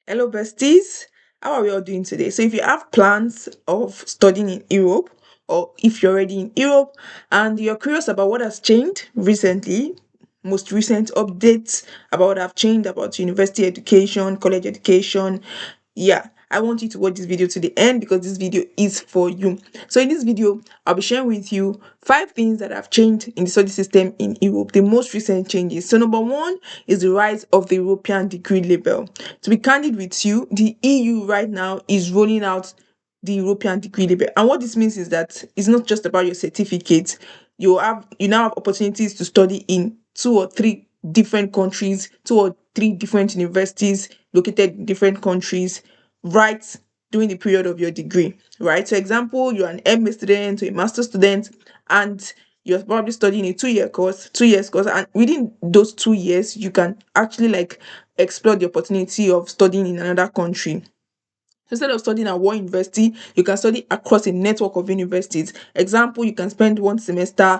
Hello, besties. How are we all doing today? So, if you have plans of studying in Europe, or if you're already in Europe and you're curious about what has changed recently, most recent updates about what have changed about university education, college education, yeah, I want you to watch this video to the end because this video is for you. So in this video, I'll be sharing with you 5 things that have changed in the study system in Europe, the most recent changes. So number one is the rise of the European degree label. To be candid with you, the EU right now is rolling out the European degree label. And what this means is that it's not just about your certificate. You now have opportunities to study in 2 or 3 different countries, 2 or 3 different universities located in different countries, right during the period of your degree. Right. So example, you're an MA student or a master student, and you're probably studying a 2 year course, 2 years course, and within those 2 years, you can actually like explore the opportunity of studying in another country. Instead of studying at one university, you can study across a network of universities. Example, you can spend one semester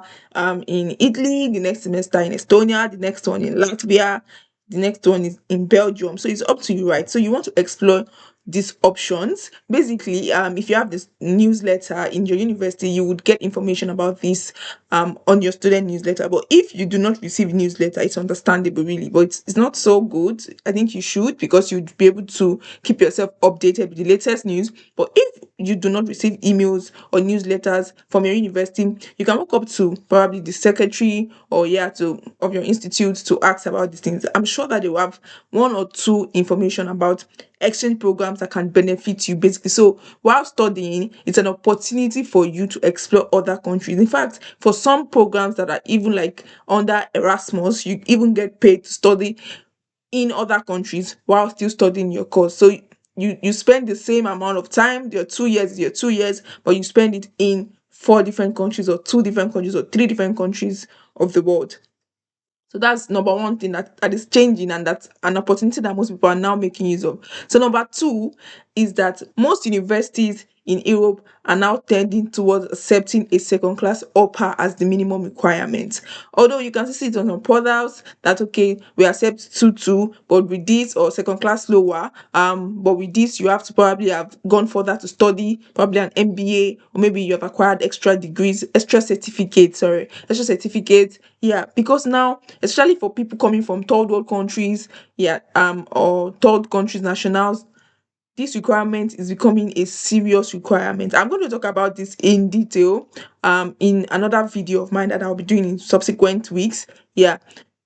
in Italy, the next semester in Estonia, the next one in Latvia, the next one is in Belgium. So it's up to you, right? So you want to explore these options. Basically, if you have this newsletter in your university, you would get information about this on your student newsletter. But if you do not receive newsletter, it's understandable really, but it's not so good. I think you should, because you'd be able to keep yourself updated with the latest news. But if you do not receive emails or newsletters from your university, you can walk up to probably the secretary or to of your institute to ask about these things. I'm sure that they will have one or two information about exchange programs that can benefit you basically. So while studying, it's an opportunity for you to explore other countries. In fact, for some programs that are even like under Erasmus, you even get paid to study in other countries while still studying your course. So you spend the same amount of time, your 2 years is your 2 years, but you spend it in 4 different countries or 2 different countries or 3 different countries of the world. So that's number one thing that is changing, and that's an opportunity that most people are now making use of. So number two is that most universities in Europe are now tending towards accepting a second class upper as the minimum requirement. Although you can see it on some portals that okay, we accept 2-2, but with this or second class lower, but with this you have to probably have gone further to study, probably an MBA, or maybe you have acquired extra degrees, extra certificates. Yeah, because now, especially for people coming from third world countries, or third countries nationals, this requirement is becoming a serious requirement. I'm going to talk about this in detail in another video of mine that I'll be doing in subsequent weeks. Yeah.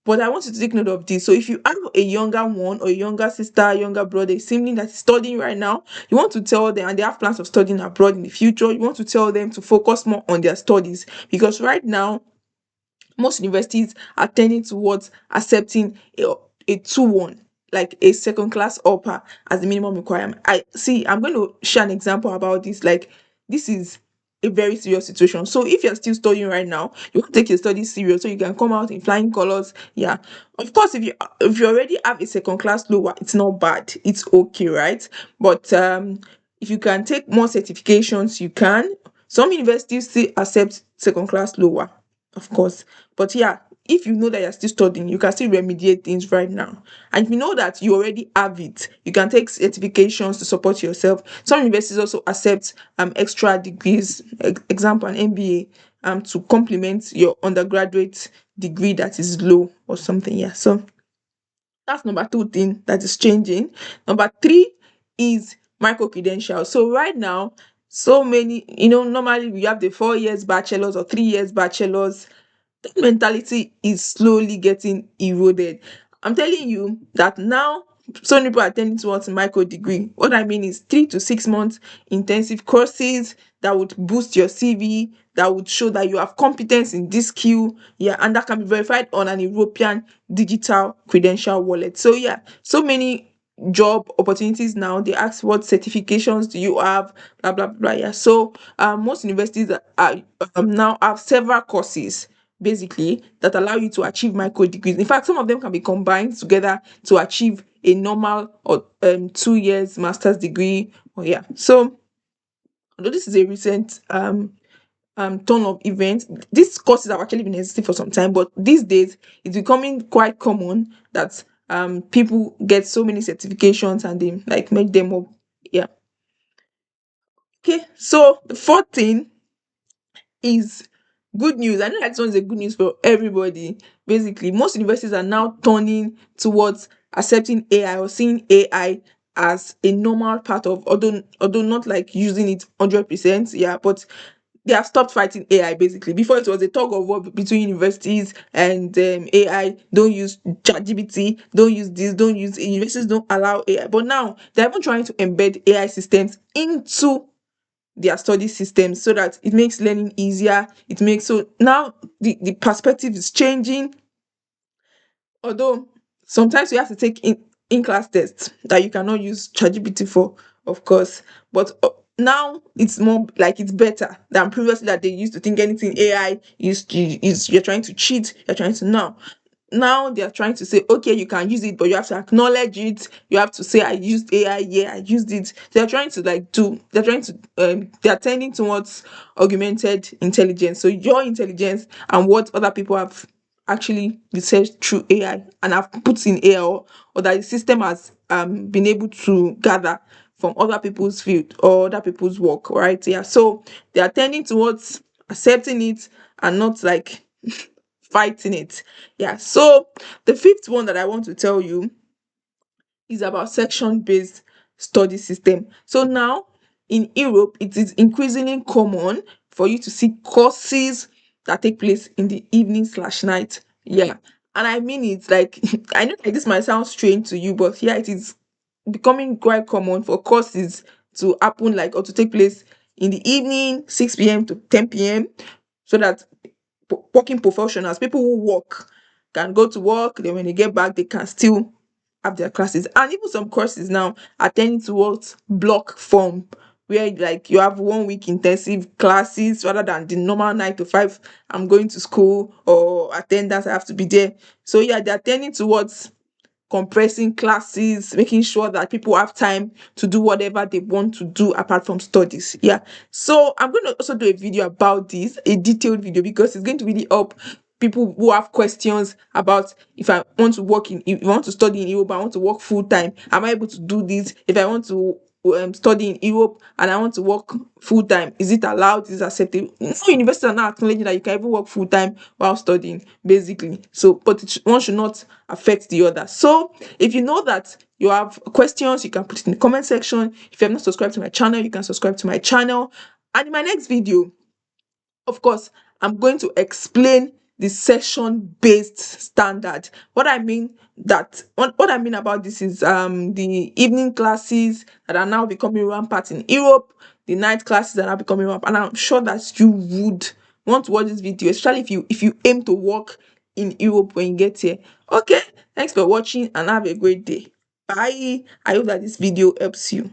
But I want you to take note of this. So if you have a younger one or a younger sister, younger brother, sibling that is studying right now, you want to tell them, and they have plans of studying abroad in the future, you want to tell them to focus more on their studies, because right now most universities are tending towards accepting a 2-1, like a second class upper, as the minimum requirement. I'm going to share an example about this. Like, this is a very serious situation. So if you're still studying right now, you want to take your studies serious so you can come out in flying colors. Yeah, of course, if you already have a second class lower, it's not bad, it's okay, right? But if you can take more certifications, you can. Some universities still accept second class lower, of course. But yeah, if you know that you're still studying, you can still remediate things right now. And if you know that you already have it, you can take certifications to support yourself. Some universities also accept extra degrees, example an MBA, to complement your undergraduate degree that is low or something. Yeah. So that's number two thing that is changing. Number three is micro credentials. So right now, so many, normally we have the 4 years bachelors or 3 years bachelors. That mentality is slowly getting eroded. I'm telling you that now so many people are tending towards micro degree. What I mean is 3 to 6 months intensive courses that would boost your CV, that would show that you have competence in this skill, and that can be verified on an European digital credential wallet. So so many job opportunities now, they ask what certifications do you have, blah blah blah. So most universities now have several courses basically that allow you to achieve micro degrees. In fact, some of them can be combined together to achieve a normal or 2 years master's degree. So although this is a recent turn of events, these courses have actually been existing for some time, but these days it's becoming quite common that people get so many certifications and they like make them up. Yeah. Okay. So the fourth thing is good news. I know that this one is a good news for everybody. Basically, most universities are now turning towards accepting AI or seeing AI as a normal part of, although not like using it 100%. Yeah, but they have stopped fighting AI basically. Before it was a tug of war between universities and AI. Don't use ChatGPT. Don't use this. Don't use universities. Don't allow AI. But now they're even trying to embed AI systems into their study systems so that it makes learning easier. It makes so now the perspective is changing. Although sometimes you have to take in class tests that you cannot use ChatGPT for, of course. But now it's more like it's better than previously that they used to think anything AI is you're trying to cheat, you're trying to now they are trying to say, okay, you can use it, but you have to acknowledge it. You have to say, I used AI. Yeah, I used it. They're trying to they're trying to, they're tending towards augmented intelligence. So your intelligence and what other people have actually researched through AI and have put in AI, or that the system has been able to gather from other people's field or other people's work, right? Yeah. So they are tending towards accepting it and not like fighting it. Yeah. So the fifth one that I want to tell you is about section based study system. So now in Europe, it is increasingly common for you to see courses that take place in the evening slash night. Yeah. And I mean it like I know like this might sound strange to you, but yeah, it is becoming quite common for courses to happen like or to take place in the evening, 6 p.m. to 10 p.m. so that working professionals, people who work, can go to work. Then when they get back, they can still have their classes. And even some courses now are tending towards block form, where like you have 1 week intensive classes rather than the normal 9 to 5. I'm going to school or attendance. I have to be there. So yeah, they're tending towards compressing classes, making sure that people have time to do whatever they want to do apart from studies. Yeah. So I'm going to also do a video about this, a detailed video, because it's going to really help people who have questions about if I want to work in, if I want to study in Europe, I want to work full time. Am I able to do this? If I want to study in Europe and I want to work full time, is it allowed? Is it acceptable? No universities are now acknowledging that you can even work full time while studying, basically. So, but one should not affect the other. So, if you know that you have questions, you can put it in the comment section. If you have not subscribed to my channel, you can subscribe to my channel. And in my next video, of course, I'm going to explain the session based standard. What I mean about this is the evening classes that are now becoming rampant in Europe, the night classes that are becoming rampant, and I'm sure that you would want to watch this video, especially if you aim to work in Europe when you get here. Okay, thanks for watching and have a great day. Bye. I hope that this video helps you.